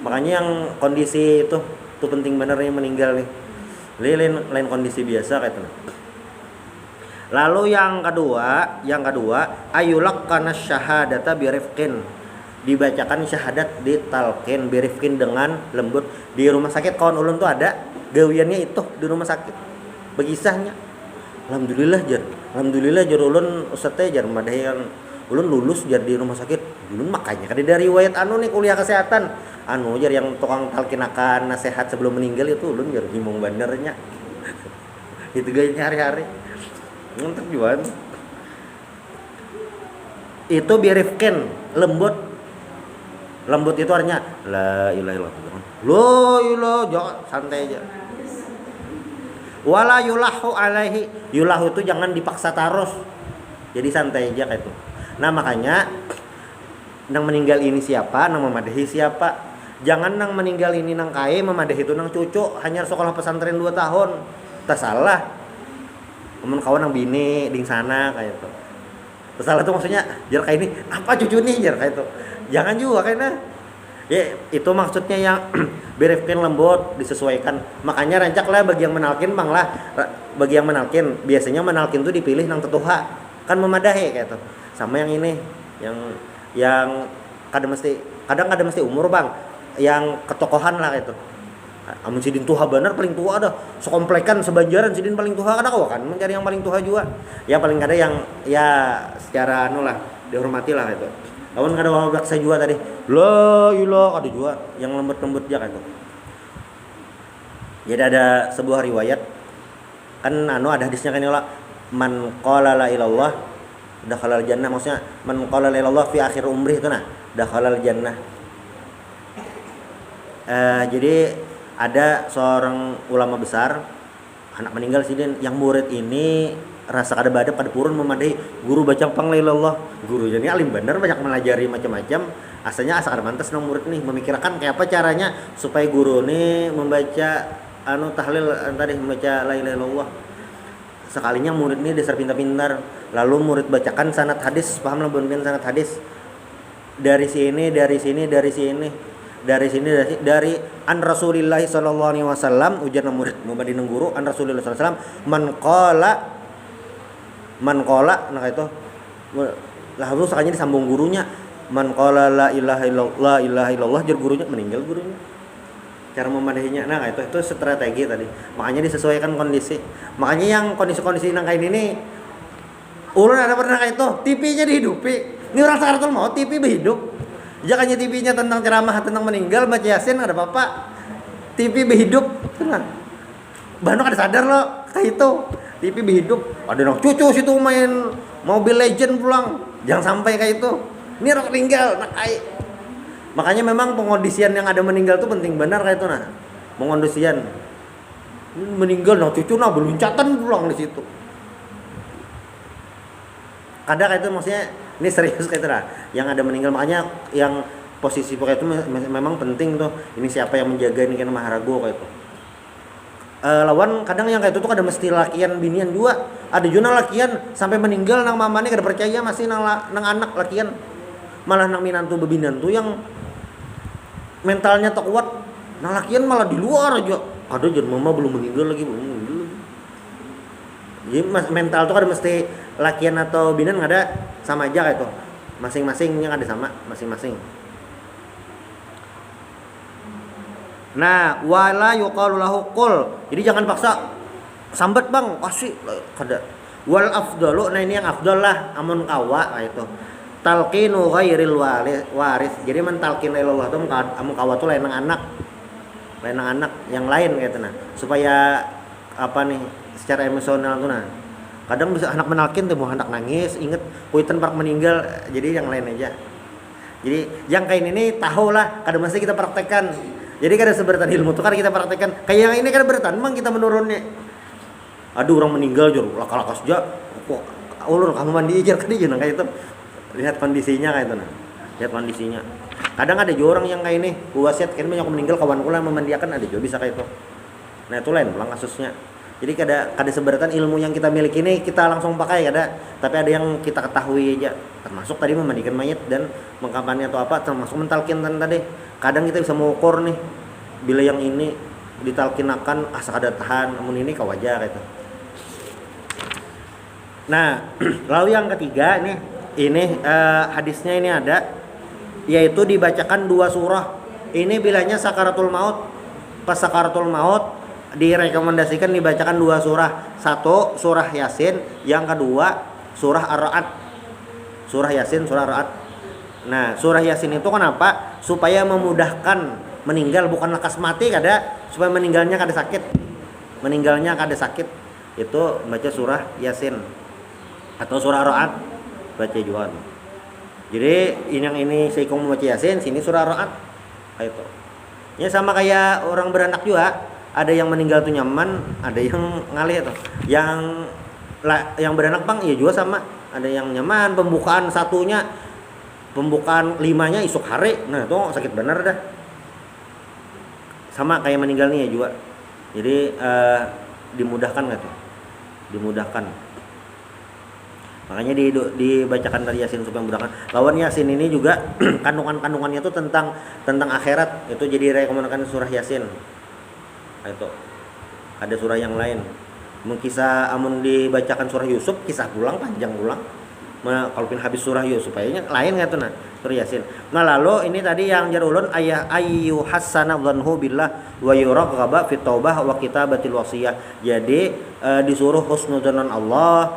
Makanya yang kondisi itu tuh penting bener yang meninggal nih. Lain kondisi biasa kayak itu. Lalu yang kedua ayulak kana syahadata birifqin, dibacakan syahadat di talqin birifqin dengan lembut. Di rumah sakit kawan ulun tuh ada gawiannya itu di rumah sakit begisahnya. Alhamdulillah jar ulun ustaz teh jar madahan ulun lulus jar di rumah sakit ulun, makanya kan dari riwayat anu nih kuliah kesehatan anu jar yang tukang talqin akan nasihat sebelum meninggal itu ulun jar bingung benernya. Itu gayanya hari-hari untuk jualan itu birifkin lembut itu artinya la ilaha illallah jangan santai aja. Wala yulahu alaihi, yulahu itu jangan dipaksa terus, jadi santai aja kayak itu. Nah makanya nang meninggal ini siapa, nang memadahi siapa, jangan nang meninggal ini nang kae memadahi itu nang cucu hanya sekolah pesantren 2 tahun, tak salah. Temen kawan nang bini ding sana kayak itu. Salah tuh maksudnya jar kayak ini apa cucu nih jar kayak itu. Jangan juga kayaknya. Ya itu maksudnya yang berifkin lembut disesuaikan. Makanya rancaklah bagi yang menalkin bang lah. Bagi yang menalkin biasanya menalkin tuh dipilih nang tetuha kan memadahi kayak itu. Sama yang ini yang kadang mesti umur bang. Yang ketokohan lah kayak itu. Amun sidin tuha bener paling tua dah sekomplekan sebanjaran sidin paling tua kada kan mencari yang paling tua juga ya paling kada yang ya secara anu lah dihormati lah itu. Lawan kada wabak saya juga tadi la ilah kada juga yang lembut-lembut aja gitu. Jadi ada sebuah riwayat kan anu ada hadisnya kan ya man qala la ilallah dakhalal jannah, maksudnya man qala la ilallah fi akhir umrih itu nah dakhalal jannah. Jadi ada seorang ulama besar anak meninggal sidin yang murid ini rasa kada badap kada purun memadai guru baca pang la ilallah. Gurunya ini alim bener banyak melajari macam-macam, asalnya asa kada mantas nang murid nih memikirkan kayak apa caranya supaya guru nih membaca anu tahlil tadi membaca la ilaha illallah. Sekalinya murid nih dasar pintar-pintar, lalu murid bacakan sanad hadis, paham lah ben sanad hadis dari sini dari an Rasulillah sallallahu alaihi wasallam ujar murid mubadi nang guru an Rasulillah sallallahu alaihi wasallam man qala nah itu lah terus sakanya disambung gurunya man qala la ilaha illallah jar gurunya meninggal gurunya cara memadahinya. Nah itu strategi tadi, makanya disesuaikan kondisi. Makanya yang kondisi-kondisi nang kayak ini ulun ada pernah kayak itu TV-nya dihidupi ini orang saratul mau TV berhidup. Jangan TV-nya tentang ceramah tentang meninggal baca yasin ada apa TV berhidup tenang. Bahkan ada sadar loh kayak itu TV berhidup ada orang cucu situ main Mobile Legend pulang, jangan sampai kayak itu. Ini orang meninggal nak kayak. Makanya memang pengondisian yang ada meninggal tuh penting benar kayak itu nah. Pengondisian meninggal nah cucu nah beluncatan pulang di situ. Kadang kayak itu maksudnya ini serius kayak itu lah yang ada meninggal, makanya yang posisi pokoknya itu memang penting tuh ini siapa yang menjaga ini kan maharago kayak itu. Lawan kadang yang kayak itu tuh kada mesti lakian binian juga, ada juga lakian sampai meninggal nang mamane kada percaya masih nang anak lakian, malah nang minantu bebinantu yang mentalnya tak kuat nang lakian malah di luar aja ada jan mama belum meninggal lagi. Jadi mental tuh kada mesti lakian atau binan ada sama aja kayak itu. Masing-masingnya ada sama masing-masing. Nah, wala yuqalu lahu qul. Jadi jangan paksa sambat bang, kasih kada. Wal afdalu, nah ini yang afdal lah amun kawa kayak itu. Talqinu ghairil waris. Jadi mentalqin ilallah tuh amun kawa tuh lain anak yang lain kayak itu nah. Supaya apa nih secara emosional tuh nah. Kadang bisa anak menalkin tuh mau anak nangis inget kuitan park meninggal, jadi yang lain aja. Jadi yang kayak ini tahu lah kadang mesti kita praktekkan. Jadi kada seberatan ilmu tuh kan kita praktekkan kayak yang ini kada beratan memang kita menurunnya. Aduh orang meninggal jor lakas aja kok ulun kamu mandi ijar kan dia kayak itu. Lihat kondisinya kayak itu nah. Lihat kondisinya. Kadang ada juga orang yang kayak ini wasiat kan banyak meninggal kawan kula memandiakan ada juga bisa kayak itu. Nah itu lain pulang kasusnya. Jadi kada seberatan ilmu yang kita miliki ini kita langsung pakai kada, tapi ada yang kita ketahui aja. Termasuk tadi memandikan mayat dan mengkapannya atau apa, termasuk mentalkin tadi. kadang kita bisa mengukur nih bila yang ini ditalkinakan asa kada tahan, namun ini kawajar itu. Nah, lalu yang ketiga ini hadisnya ini ada, yaitu dibacakan 2 surah. Ini bilanya sakaratul maut. Pas sakaratul maut direkomendasikan dibacakan 2 surah. 1 surah Yasin, yang kedua surah Ar-Ra'd. Surah Yasin, surah Ar-Ra'd. Nah, surah Yasin itu kenapa? Supaya memudahkan meninggal, bukan lekas mati kada, supaya meninggalnya kada sakit. Meninggalnya kada sakit. Itu baca surah Yasin atau surah Ar-Ra'd baca juga. Jadi yang ini saya membaca Yasin, sini surah Ar-Ra'd. Kayak itu. Ya sama kayak orang beranak juga, ada yang meninggal tuh nyaman, ada yang ngalih tuh. Yang beranak Bang, ya juga sama. Ada yang nyaman, pembukaan 1-nya, pembukaan 5-nya isuk hari. Nah, itu sakit benar dah. Sama kayak meninggal nih ya juga. Jadi dimudahkan nggak tuh? Dimudahkan. Makanya dibacakan dari Yasin supaya memudahkan. Lawan Yasin ini juga kandungannya itu tentang akhirat. Itu jadi rekomendasikan surah Yasin. Itu. Ada surah yang lain. Kisah amun dibacakan surah Yusuf, kisah pulang panjang pulang. Kalau pin habis surah Yusuf kayaknya lain nggak tuh nah surah Yasin. Nah lalu ini tadi yang jarulun ayyu hasana dhanhu billah wa yuraghaba fit taubah wa kitabatil wasiyah. Jadi disuruh husnudzon Allah,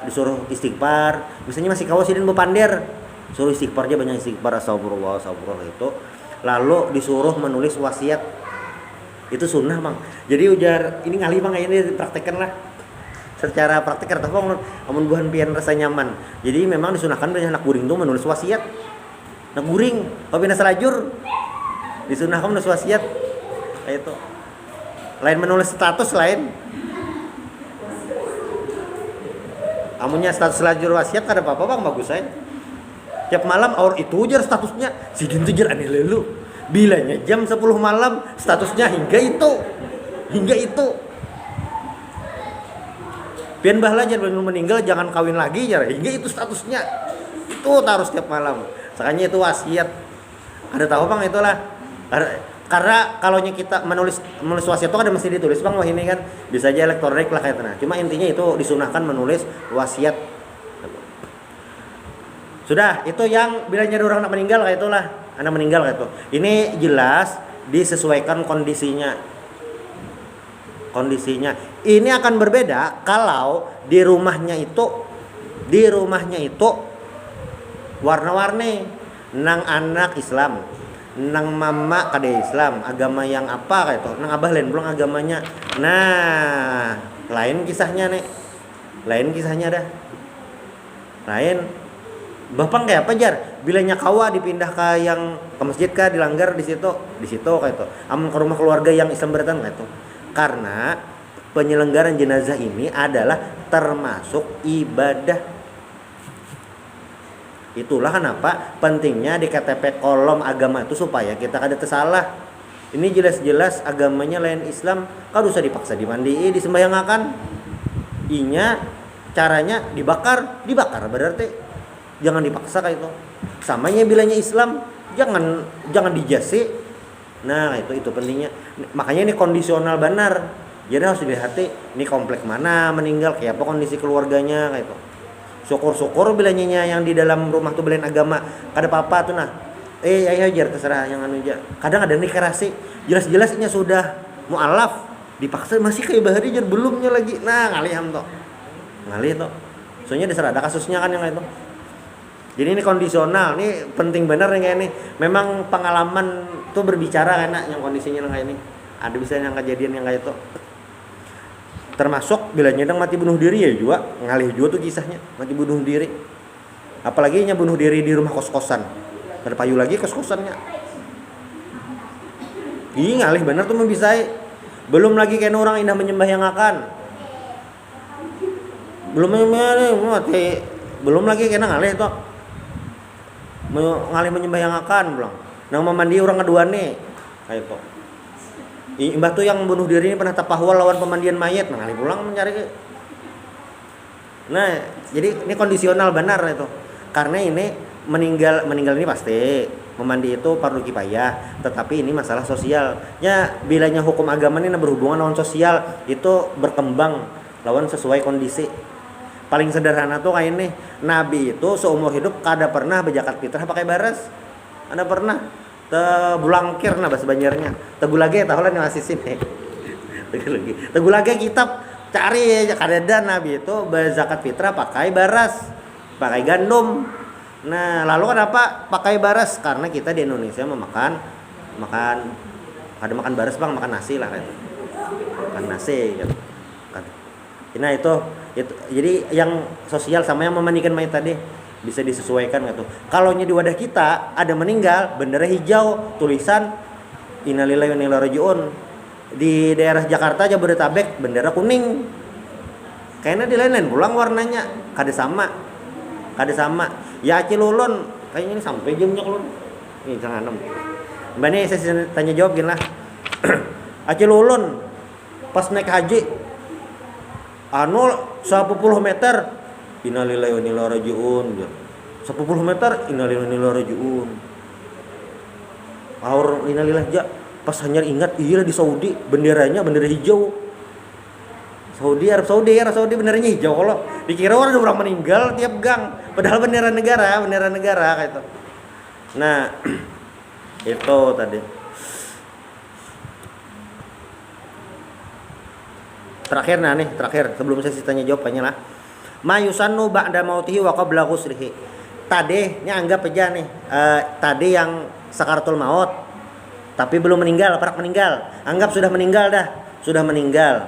disuruh istighfar. Misalnya masih kawasidin bepander, suruh istighfar aja, banyak istighfar, astagfirullah itu. Lalu disuruh menulis wasiat. Itu sunnah Bang. Jadi ujar ini ngalih Bang, ini dipraktekkan lah. Secara praktik karena amun buhan pian rasa nyaman. Jadi memang disunahkan banyak anak guring tuh menulis wasiat. Anak guring, kalau pindah selajur disunahkan menulis wasiat. Kayak itu. Lain menulis status lain. Amunnya status selajur wasiat kada apa-apa Bang, bagus aja. Tiap malam aur itu ujar statusnya. Sidin tuh jar aneh lelu. Bilanya jam 10 malam statusnya hingga itu. Pian bahlah jangan belum meninggal jangan kawin lagi ya, hingga itu statusnya. Itu harus tiap malam. Makanya itu wasiat. Ada tahu Bang itulah. Karena kalau kita menulis wasiat itu kan mesti ditulis Bang, wah ini kan bisa aja elektronik lah kayak nah. Cuma intinya itu disunahkan menulis wasiat. Sudah, itu yang bila nyari orang anak meninggal kayak itulah. Anak meninggal kayak itu. Ini jelas disesuaikan kondisinya. Ini akan berbeda kalau di rumahnya itu warna-warni, nang anak Islam, nang mama kada Islam, agama yang apa kayak itu, nang abah lain belum agamanya. Nah, lain kisahnya dah. Lain. Bapak kayak apa jar? Bilanya kawa dipindah ke yang ke masjid kah, dilanggar di situ kayak itu. Amun ke rumah keluarga yang Islam beratan kayak itu. Karena penyelenggaraan jenazah ini adalah termasuk ibadah. Itulah kenapa pentingnya di KTP kolom agama itu supaya kita kada tersalah. Ini jelas-jelas agamanya lain Islam, kada usah dipaksa dimandii, disembayangakan. Inya caranya dibakar berarti jangan dipaksa kayak itu. Samanya bilanya Islam jangan dijasi. Nah itu pentingnya. Makanya ini kondisional benar. Jadi harus dilihat ini komplek mana meninggal, kayak apa kondisi keluarganya kayak itu. Syukur-syukur bilanya yang di dalam rumah tuh belain agama kada apa-apa tuh nah. Ayo jar terserah yang anu aja. Kadang ada nikah jelas-jelasnya sudah mualaf dipaksa masih kayak bahari jar belumnya lagi. Nah ngalih tuh. Soalnya ada kasusnya kan yang itu. Jadi ini kondisional, ini penting benar nih kayak ini. Memang pengalaman tuh berbicara enak yang kondisinya kayak ini. Ada bisa yang kejadian yang kayak itu. Termasuk bila nyedang mati bunuh diri ya juga, ngalih juga tuh kisahnya, mati bunuh diri. Apalagi nya bunuh diri di rumah kos-kosan. Berpayu lagi kos-kosannya. Ih ngalih benar tuh membisai. Belum lagi kayak orang indah menyembahyangakan. Belum lagi kena ngalih tuh. Ngalih menyembahyangakan bilang. Nang memandi orang kedua nih. Kayak itu. Imbah tuh yang bunuh diri ini pernah tapahwal lawan pemandian mayat, ngalih pulang mencari. Nah, jadi ini kondisional benar itu. Karena ini meninggal ini pasti. memandi itu fardu kifayah, tetapi ini masalah sosial. Ya bilanya hukum agama ini berhubungan dengan sosial, itu berkembang lawan sesuai kondisi. Paling sederhana tuh kayak ini, Nabi itu seumur hidup kada pernah berzakat fitrah pakai baras. Ada pernah tebulangkir nah bahasa Banjarnya. Tegulage tahu lah nih masih sini. Tegulage kitab cari aja kadada Nabi itu berzakat fitrah pakai baras, pakai gandum. Nah, lalu kenapa pakai baras? Karena kita di Indonesia makan ada makan baras bang, makan nasi lah kan. Makan nasi gitu. Nah itu jadi yang sosial sama yang memandikan mayat tadi bisa disesuaikan gitu. Kalau di wadah kita ada meninggal, bendera hijau, tulisan innalillahi wa inna ilaihi raji'un. Di daerah Jakarta Jabodetabek bendera kuning. Kayaknya di lain-lain pulang warnanya kada sama. Ya Cilulun kayaknya ini sampai jamnya Cilulun. Ini jangan 6. Mbak nih saya tanya jawab gini lah. Cilulun pas naik haji 10 meter innalillahi wa inna ilaihi raji'un. 10 meter innalillahi wa inna ilaihi raji'un. Aur innalillahi ja pas hanya ingat iya di Saudi benderanya bendera hijau. Arab Saudi benderanya hijau. Kalau dikira ada orang meninggal tiap gang, padahal bendera negara kayak itu. Nah, itu tadi. Terakhir sebelum saya tanya jawabannya lah. Mayusannu ba'da mautihi wa qabla ghuslihi. Tadi nya anggap aja nih, tadi yang sakaratul maut tapi belum meninggal, parak meninggal. Anggap sudah meninggal dah. Sudah meninggal.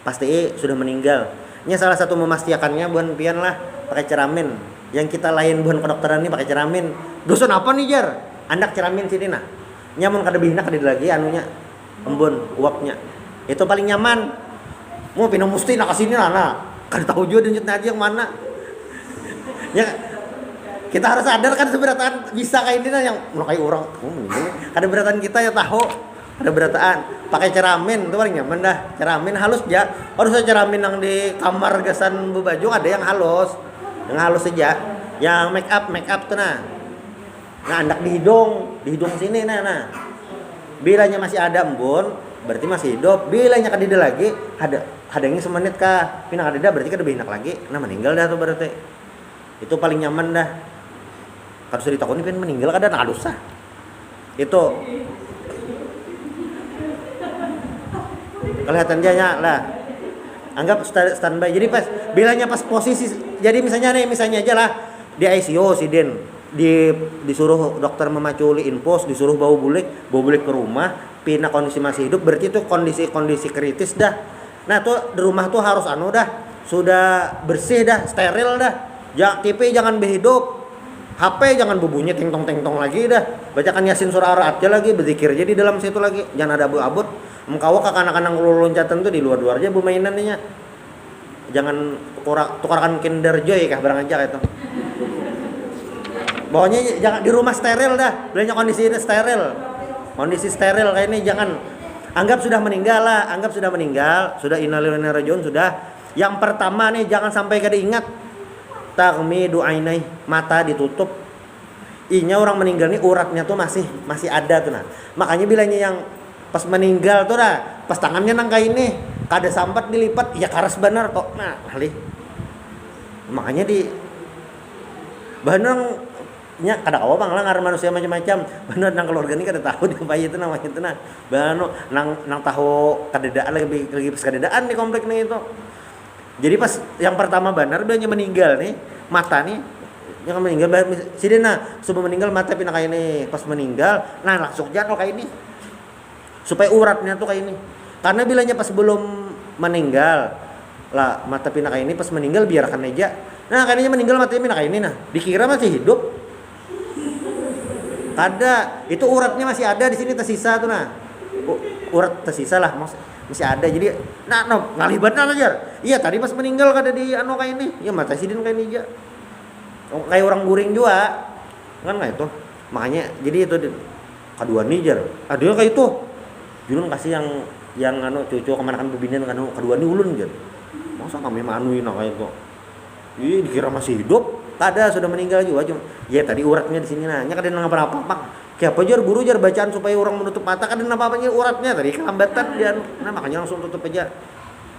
Pasti sudah meninggal. Ini salah satu memastikannya buan pian lah pakai ceramin. Yang kita lain buan kedokteran ini pakai ceramin. Dosen apa nih jar? Andak ceramin sini nah. Nyamun kada bihna kada lagi anunya. Embun uapnya. Itu paling nyaman. Mau pindah musti nak kasini lah. Kada tahu juga denyut aja yang mana. Ya kita harus sadar kan seberatan bisa kayak ini nah yang kayak orang. Kada beratan kita ya tahu. Ada berataan pakai ceramin itu paling nyaman dah. Ceramin halus aja. Harus ceramin yang di kamar gasan bebaju ada yang halus saja. Yang make up tuh nah andak di hidung sini nah. Bilanya masih ada embun berarti masih hidup. Bilanya kadida lagi ada yang semenit kah pindah kadida berarti kada behinak lagi. Nah meninggal dah tuh berarti. Itu paling nyaman dah. Harus ditakoni pin meninggal kada nah dosa. Itu kelihatan aja lah. Anggap standby. Jadi pas bilanya pas posisi jadi misalnya aja lah di ICU sidin disuruh dokter memaculi infus, disuruh bawa bulik ke rumah, pindah kondisi masih hidup berarti itu kondisi kritis dah. Nah, tuh di rumah tuh harus sudah bersih dah, steril dah. TV jangan berhidup. HP jangan berbunyi ting-tong lagi dah. Bacakan Yasin surah Ar-Ra'd lagi, berzikir jadi dalam situ lagi. Jangan ada abu-abut. Mengkawa kanak-kanak loncatan tuh di luar aja bermainannya. Jangan tukarkan Kinder Joy kah barang aja itu. Pokoknya jangan di rumah steril dah. Bilangnya kondisi steril. Kondisi steril kayak ini jangan anggap sudah meninggal lah, sudah innalillahi wa inna ilaihi raji'un sudah. Yang pertama nih jangan sampai kada ingat. Taghmidu ainai, mata ditutup. Inya orang meninggal nih uratnya tuh masih ada tuh nah. Makanya bilangnya yang pas meninggal tuh dah, pas tangannya nang kayak ini, kada sambat dilipat, ya karas bener kok. Nah, kali. Makanya di bener nya kada kawa bang lah ngaran manusia macam-macam. Bener nang keluarga ini kada tahu di bayi itu namanya itu nah. Bener nang tahu kadedaan lagi pas kadedaan di komplek nih itu. Jadi pas yang pertama benar dia meninggal nih, mata nih yang meninggal sidena sebelum meninggal mata pindah kayak ini, pas meninggal nah langsung jatuh kayak ini. Supaya uratnya tuh kayak ini. Karena bilanya pas belum meninggal lah mata pindah kayak ini, pas meninggal biarkan aja. Nah, kayaknya meninggal matanya pindah kayak ini nah. Dikira masih hidup. Kada, itu uratnya masih ada di sini tersisa tuh nah. Urat tersisa lah masih ada. Jadi nah ngalibat aja. Iya, tadi pas meninggal kada di kayak ini. Ya mata sidin kayak ini aja. Kayak orang guring juga. Kan kayak itu. Makanya jadi itu kedua nih jar. Ada kayak itu. Julun kasih yang cucu kemanakan bebinian kedua nih ulun jar. Masa kami manuin kayak itu. Ih dikira masih hidup. Kada sudah meninggal juga cuma ya tadi uratnya di sini nanya kada ngapa apa kayak apa jar guru jar bacaan supaya orang menutup mata kada apa-apanya uratnya tadi kelambatan dia nah makanya langsung tutup aja.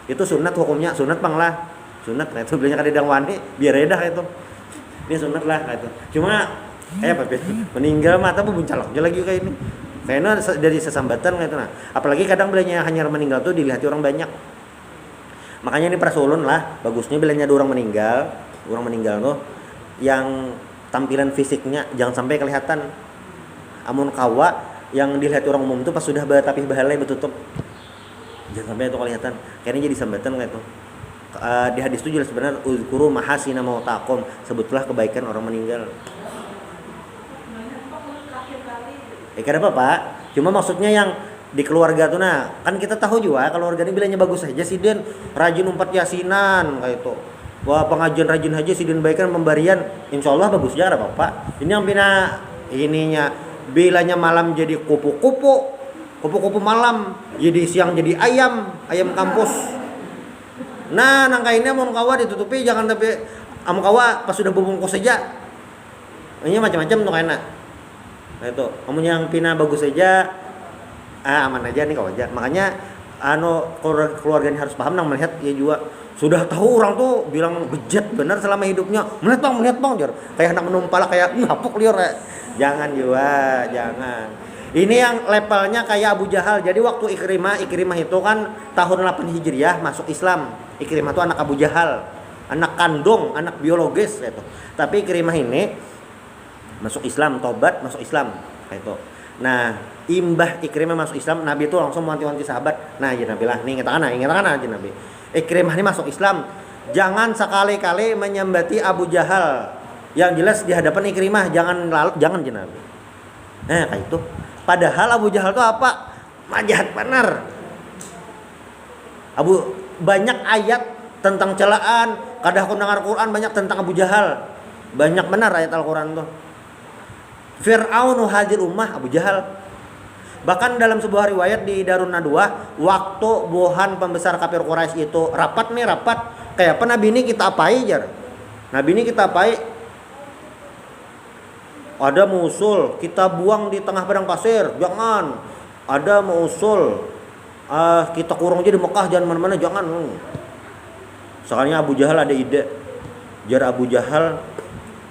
Itu sunat hukumnya, sunat bang lah. Sunat nah itu belinya kada dang wani biar edah itu. Ini sunat lah itu. Cuma apa meninggal mata pun buncalok aja lagi kayak ini. Kayaknya dari sesambatan gitu nah. Apalagi kadang belinya hanya meninggal tuh dilihat orang banyak. Makanya ini prasulun lah, bagusnya belinya ada orang meninggal tuh yang tampilan fisiknya jangan sampai kelihatan. Amun kawa yang dilihat orang umum tuh pas sudah tapi bahalai betutup. Jangan sampai itu kelihatan. Kayaknya jadi sambatan kayak itu. Di hadis itu jelas sebenarnya uzkuru mahasina mautakum, sebutlah kebaikan orang meninggal. Kada apa-apa. Cuma maksudnya yang di keluarga tuh nah, kan kita tahu juga keluarga ini bilangnya bagus aja sih Den, rajin umpat yasinan kayak itu. Wah, pengajian rajin aja sih Den baikan pemberian, insyaallah bagus aja enggak apa-apa. Ini yang pina ininya bilanya malam jadi kupu-kupu malam, jadi siang jadi ayam kampus. Nah, nangka ini mau kawa ditutupi jangan tapi am kawa pas sudah bungkus saja. Ini macam-macam tuh enak. Nah itu, kamu yang pina bagus saja, aman aja nih kau aja. Makanya keluarga ini harus paham nang melihat ya juga sudah tahu orang tuh bilang bejat benar selama hidupnya. Melihat bang jar. Kayak anak menumpala kayak ngapuk liur ya. Jangan juga, jangan. Ini yang levelnya kayak Abu Jahal. Jadi waktu Ikrimah itu kan tahun 8 Hijriah masuk Islam. Ikrimah itu anak Abu Jahal, anak kandung, anak biologis gitu. Tapi Ikrimah ini masuk Islam, tobat masuk Islam kayak itu. Nah, imbah Ikrimah masuk Islam, Nabi itu langsung wanti-wanti sahabat. Nah, ya Nabi lah, nih ingatkan aja Nabi. Ikrimah ini masuk Islam, jangan sekali-kali menyembati Abu Jahal. Yang jelas di hadapan Ikrimah jangan Nabi. Kayak itu. Padahal Abu Jahal itu apa? Majahat benar. Banyak ayat tentang celaan, kadang aku dengar Quran banyak tentang Abu Jahal. Banyak benar ayat Al-Quran tuh. Fir'aunu hadir ummah Abu Jahal. Bahkan dalam sebuah riwayat di Darun Nadwah, waktu bohan pembesar kafir Quraisy itu rapat. Kayak apa Nabi ini kita apai jar? Nabi ini kita apai? Ada musul, kita buang di tengah padang pasir, jangan. Ada musul, kita kurung aja di Mekah, jangan mana-mana, jangan. Soalnya Abu Jahal ada ide. Jar Abu Jahal,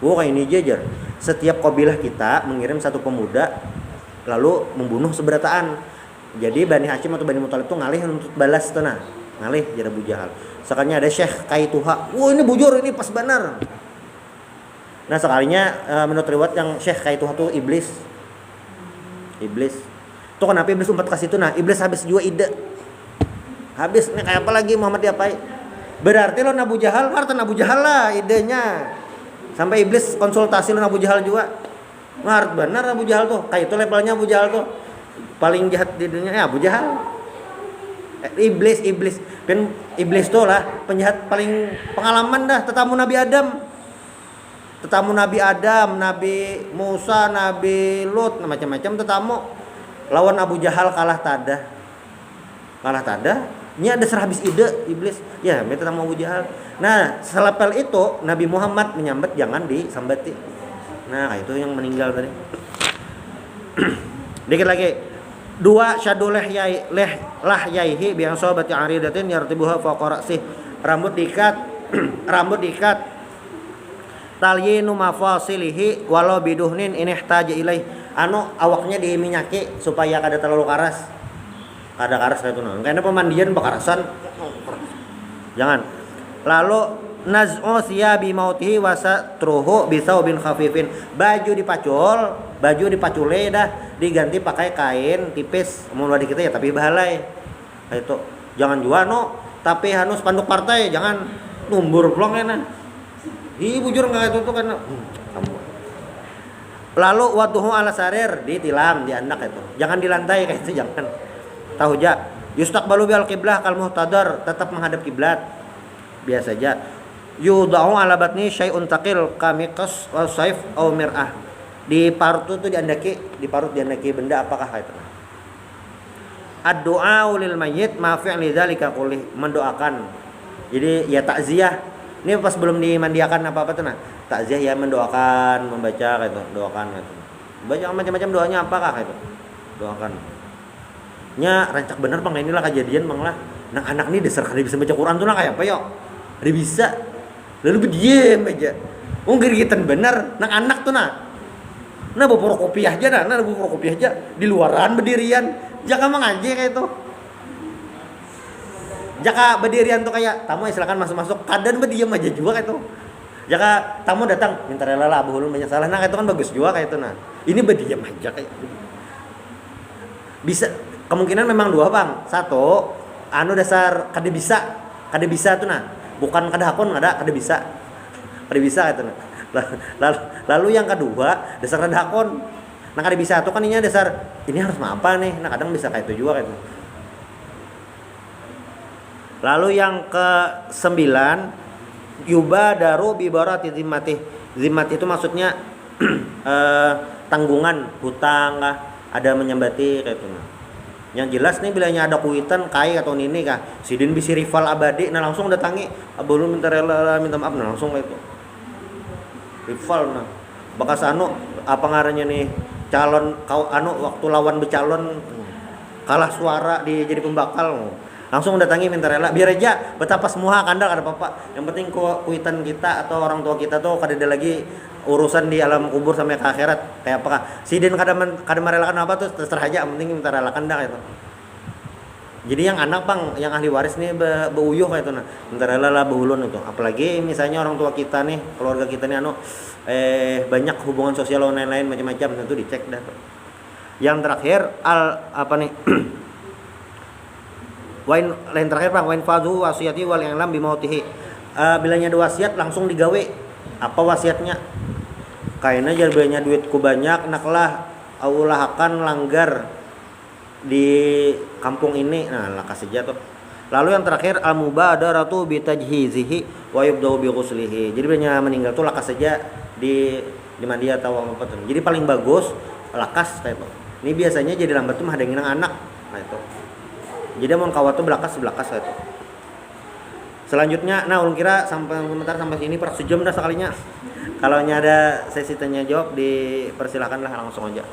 kayak ini aja jar. Setiap kabilah kita mengirim satu pemuda lalu membunuh seberataan. Jadi Bani Hashim atau Bani Muthalib itu ngalih untuk balas tenang. Ngalih jadi Abu Jahal. Sekalinya ada Syekh Kaituha. Ini bujur ini pas benar. Nah sekalinya menurut riwayat yang Syekh Kaituha itu iblis. Tuh kenapa iblis umpat kasih itu? Nah iblis habis juga ide. Habis nih kayak apa lagi Muhammad diapain? Berarti lo Abu Jahal, harta Abu Jahal lah idenya. Sampai iblis konsultasi dengan Abu Jahal juga. Ngarep benar Abu Jahal tuh. Kayak itu levelnya Abu Jahal tuh. Paling jahat di dunia Abu Jahal. Iblis. Kan iblis tuh lah penjahat paling pengalaman dah. Tetamu Nabi Adam, Nabi Musa, Nabi Lut, macam-macam tetamu. Lawan Abu Jahal kalah tada. Ini ada serhabis ide iblis. Ya, minta sama Abu Jahal. Nah, selepel itu Nabi Muhammad menyambat jangan disambati. Nah, itu yang meninggal tadi. Dikit lagi. 2 syadul lahyaihi bi asabati aridatin yartibuha fawqa ra'sih. Rambut diikat. Talyinu mafasilihi walau biduhnin inihtaja ilaih. Awaknya diminyaki supaya kada terlalu karas. Kada karas kayak itu. Karena pemandian bekarasan. Jangan. Lalu naz'u siyabi mautihi wa satruhu bi thawbin khafifin. Baju dipacule dah diganti pakai kain tipis. Mun di kita ya tapi bahalai. Kayak itu. Jangan juga tapi spanduk partai jangan numbur plong enak. Bujur enggak itu tuh kan. Lalu waduhu ala sarir ditilam di anak itu. Jangan di lantai kayak itu jangan. Tahu aja. Yustaqbalu bil qiblah kal muhtadar, tetap menghadap kiblat. Biasa aja. Yudau ala batni syai'un taqil kamiqas wa saif aw mir'ah. Di parut itu diandaki benda apakah itu? Ad-du'a lil mayyit ma fi'li dzalika kulli, mendoakan. Jadi ya takziah. Ini pas belum dimandiakan apa-apa tuh nah. takziah ya mendoakan, membaca gitu, doakan gitu. Baca macam-macam doanya apakah gitu. Doakan. Nya rancak bener Bang, inilah kejadian Bang lah. Nah anak nih dasar kada bisa baca Quran tuh nah kayak apa yo? Kada bisa. Lalu berdiam aja. Gergitan bener, nah anak tuh nah. Nah bawa kopiah aja nah bawa kopiah aja di luaran berdirian. Jaka mengaji kayak itu. Jaka berdirian tuh kayak tamu silakan masuk-masuk, kadang berdiam aja juga kayak itu. Jaka tamu datang minta rela lah abu ulun banyak salah, nah itu kan bagus juga kayak itu nah. Ini berdiam aja kayak. Bisa kemungkinan memang dua Bang. Satu, anu dasar kada bisa tuh nah. Bukan kada hakon ada kada bisa gitu nah. Lalu yang kedua dasar kada hakon. Nah kada bisa tuh kan ini dasar ini harus apa nih. Nah kadang bisa kayak itu juga kayak itu. Lalu yang ke-9 yubadaru bi barati zimmati. Zimmat itu maksudnya tanggungan, hutang kah, ada menyambati kayak itu nah. Yang jelas nih bilanya ada kuitan kai atau ini kah, sidin bisi rival abadi, nah langsung datangi belum minta rela minta maaf nah langsung kayak itu. Rival nah. Bekas anu apa ngarannya nih calon kau anu waktu lawan becalon kalah suara di jadi pembakal. Langsung datangi minta rela biar aja betapa semua kandal ada apa-apa. Yang penting kuitan kita atau orang tua kita tuh kada ada lagi urusan di alam kubur sampai ke akhirat. Kayak apakah sidin kada merelakan apa tuh terserah aja, yang penting minta relakan dah itu. Jadi yang anak Bang, yang ahli waris nih beuyuh kayak itu nah. Minta rela lah beulun itu. Apalagi misalnya orang tua kita nih, keluarga kita nih anu banyak hubungan sosial dan lain-lain macam-macam, tentu dicek dah. Yang terakhir apa nih? Wain lain terakhir Bang, wain fadhu wasiyati wal i'lam bimautihi. Bilanya ada wasiat langsung digawe. Apa wasiatnya? Kayaknya jar bilanya duitku banyak, naklah aulah akan langgar di kampung ini. Nah, lakas saja tuh. Lalu yang terakhir al-mubadaratu bi tajhizihi wa yubda'u bi ghuslihi. Jadi bilanya meninggal tuh lakas saja di mandi atau apa tuh. Jadi paling bagus lakas kayak itu. Ini biasanya jadi lambat tuh mah ada yang anak. Nah itu. Jadi mau kawat tuh belakas itu. Selanjutnya, nah ulun kira sampai sebentar sampai sini per sejam dah sekalinya. Kalau ada sesi tanya jawab dipersilakan lah langsung aja.